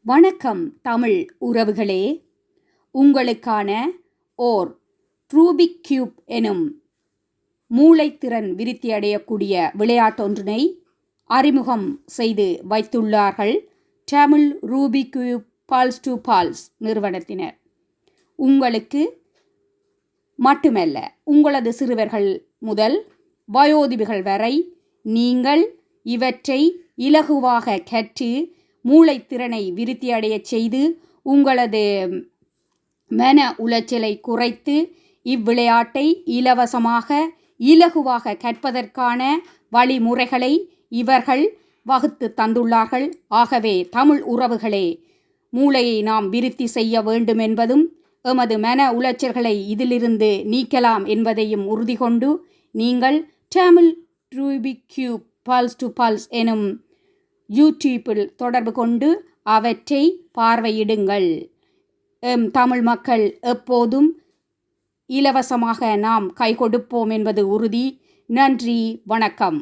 வணக்கம் தமிழ் உறவுகளே, உங்களுக்கான ஓர் ரூபிக் கியூப் எனும் மூளைத்திறன் விருத்தியடையக்கூடிய விளையாட்டொன்றினை அறிமுகம் செய்து வைத்துள்ளார்கள் Tamil Rubik cube Pulse to Pulse நிறுவனத்தினர். உங்களுக்கு மட்டுமல்ல, உங்களது சிறுவர்கள் முதல் வயோதிபர்கள் வரை நீங்கள் இவற்றை இலகுவாக கற்று மூளைத்திறனை விருத்தியடைய செய்து உங்களது மன உளைச்சலை குறைத்து இவ்விளையாட்டை இலவசமாக இலகுவாக கற்பதற்கான வழிமுறைகளை இவர்கள் வகுத்து தந்துள்ளார்கள். ஆகவே தமிழ் உறவுகளே, மூளையை நாம் விருத்தி செய்ய வேண்டும் என்பதும் எமது மன உளைச்சல்களை இதிலிருந்து நீக்கலாம் என்பதையும் உறுதி கொண்டு நீங்கள் Tamil Rubik cube Pulse to pulse எனும் யூடியூப்பில் தொடர்பு கொண்டு அவற்றை பார்வையிடுங்கள். தமிழ் மக்கள் எப்போதும் இலவசமாக நாம் கை கொடுப்போம் என்பது உறுதி. நன்றி, வணக்கம்.